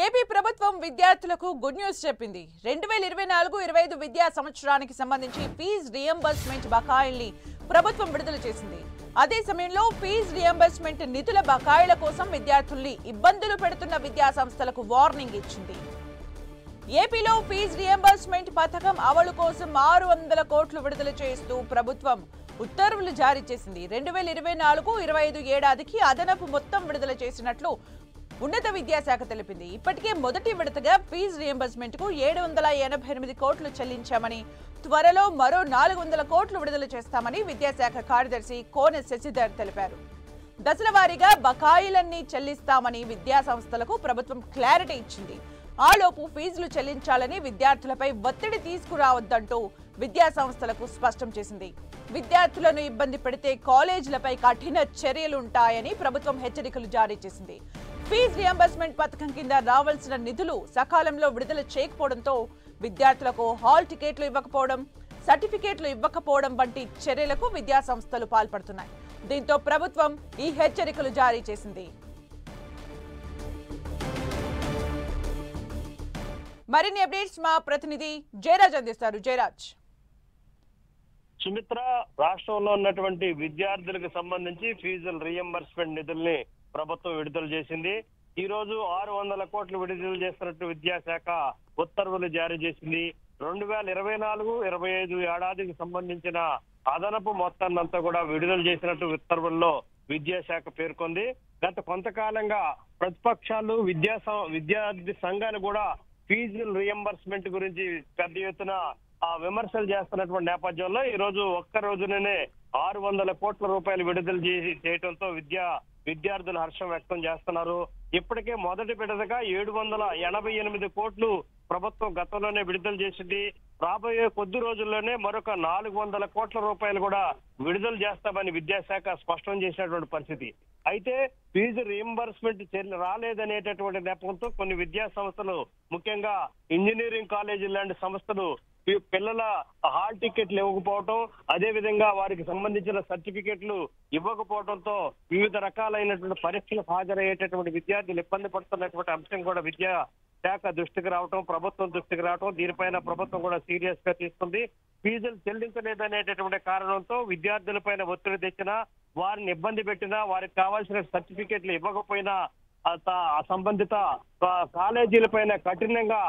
AP ప్రభుత్వం విద్యార్థులకు good news చెప్పింది. 2024-25 విద్యా సంవత్సరానికి సంబంధించి ఫీజు రియంబర్స్మెంట్ బకాయిల్ని ప్రభుత్వం విడుదల చేసింది. అదే సమయంలో ఫీజు రియంబర్స్మెంట్ నిధుల బకాయిల కోసం విద్యార్థుల్ని ఇబ్బందులు పెడుతున్న విద్యా సంస్థలకు వార్నింగ్ ఇచ్చింది. ఏపీలో ఫీజు రియంబర్స్మెంట్ పథకం అమలు కోసం 600 కోట్లు విడుదల చేస్తూ ప్రభుత్వం ఉత్తర్వులు జారీ చేసింది. 2024-25 ఏడాదికి అదనపు మొత్తం విడుదల చేసినట్లు ఉన్నత విద్యాశాఖ తెలిపింది. ఇప్పటికే మొదటి విడతగా ఫీజు రియంబర్స్మెంట్ కు 788 కోట్లు చెల్లించామని, త్వరలో మరో 400 కోట్లు విడుదల చేస్తామని విద్యాశాఖ కార్యదర్శి కోనె శశిధర్ తెలిపారు. దశల వారీగా బకాయిలన్నీ చెల్లిస్తామని విద్యా సంస్థలకు ప్రభుత్వం క్లారిటీ ఇచ్చింది. ఆలోపు ఫీజులు చెల్లించాలని విద్యార్థులపై ఒత్తిడి తీసుకురావద్దంటూ విద్యా సంస్థలకు స్పష్టం చేసింది. విద్యార్థులను ఇబ్బంది పెడితే కాలేజీలపై కఠిన చర్యలుంటాయని ప్రభుత్వం హెచ్చరికలు జారీ చేసింది. ఫీజు రియంబర్స్మెంట్ పథకం కింద రావాల్సిన నిధులు సకాలంలో విడుదల చేయకపోవడంతో విద్యార్థులకు హాల్ టికెట్లు ఇవ్వకపోవడం, సర్టిఫికేట్లు ఇవ్వకపోవడం వంటి చర్యలకు విద్యా సంస్థలు పాల్పడుతున్నాయి. దీంతో ప్రభుత్వం ఈ హెచ్చరికలు జారీ చేసింది. మరిన్ని అప్డేట్స్ మా ప్రతినిధి జయరాజ్ అందిస్తారు. జయరాజ్. సుమిత్ర, రాష్ట్రంలో ఉన్నటువంటి విద్యార్థులకు సంబంధించి ఫీజుల రియంబర్స్మెంట్ నిధుల్ని ప్రభుత్వం విడుదల చేసింది. ఈ రోజు 600 కోట్లు విడుదల చేస్తున్నట్టు విద్యాశాఖ ఉత్తర్వులు జారీ చేసింది. 2024-25 ఏడాదికి సంబంధించిన అదనపు మొత్తాన్నంతా కూడా విడుదల చేసినట్టు ఉత్తర్వుల్లో విద్యాశాఖ పేర్కొంది. గత కొంతకాలంగా ప్రతిపక్షాలు విద్యార్థి సంఘాలు కూడా ఫీజుల రియంబర్స్మెంట్ గురించి పెద్ద ఎత్తున విమర్శలు చేస్తున్నటువంటి నేపథ్యంలో ఈ రోజు ఒక్క రోజునే 600 కోట్ల రూపాయలు విడుదల చేయడంతో విద్యార్థులు హర్షం వ్యక్తం చేస్తున్నారు. ఇప్పటికే మొదటి విడతగా 788 కోట్లు ప్రభుత్వం గతంలోనే విడుదల చేసింది. రాబోయే కొద్ది రోజుల్లోనే మరొక 400 కోట్ల రూపాయలు కూడా విడుదల చేస్తామని విద్యాశాఖ స్పష్టం చేసినటువంటి పరిస్థితి. అయితే ఫీజు రియంబర్స్మెంట్ రాలేదనేటటువంటి నేపథ్యంతో కొన్ని విద్యా సంస్థలు, ముఖ్యంగా ఇంజనీరింగ్ కాలేజీలు లాంటి సంస్థలు పిల్లల హాల్ టికెట్లు ఇవ్వకపోవటం, అదే విధంగా వారికి సంబంధించిన సర్టిఫికెట్లు ఇవ్వకపోవడంతో వివిధ రకాలైనటువంటి పరీక్షలకు హాజరయ్యేటటువంటి విద్యార్థులు ఇబ్బంది పడుతున్నటువంటి అంశం కూడా విద్యా శాఖ దృష్టికి రావటం, ప్రభుత్వం దృష్టికి రావటం, దీనిపైన ప్రభుత్వం కూడా సీరియస్ గా తీసుకుంది. ఫీజులు చెల్లించలేదనేటటువంటి కారణంతో విద్యార్థులపైన ఒత్తిడి తెచ్చినా, వారిని ఇబ్బంది పెట్టినా, వారికి కావాల్సిన సర్టిఫికెట్లు ఇవ్వకపోయినా సంబంధిత కాలేజీలపైన కఠినంగా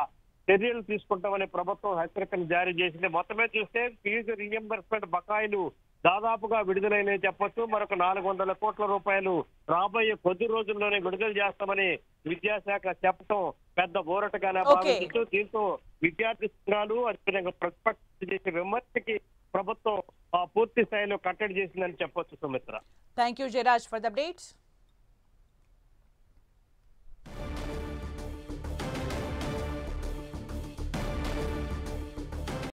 చర్యలు తీసుకుంటామని ప్రభుత్వం హెచ్చరికలు జారీ చేసింది. మొత్తమే చూస్తే ఫీజు రియంబర్స్మెంట్ బకాయిలు దాదాపుగా విడుదలైనవి చెప్పొచ్చు. మరొక 400 కోట్ల రూపాయలు రాబోయే కొద్ది రోజుల్లోనే విడుదల చేస్తామని విద్యాశాఖ చెప్పడం పెద్ద ఊరటగానే భావించు. దీంతో విద్యార్థి సంఘాలు, అదేవిధంగా ప్రతిపక్ష చేసే విమర్శకి ప్రభుత్వం పూర్తి స్థాయిలో కట్టడి చేసిందని చెప్పొచ్చు. Sumitra, thank you Jayaraj for the updates.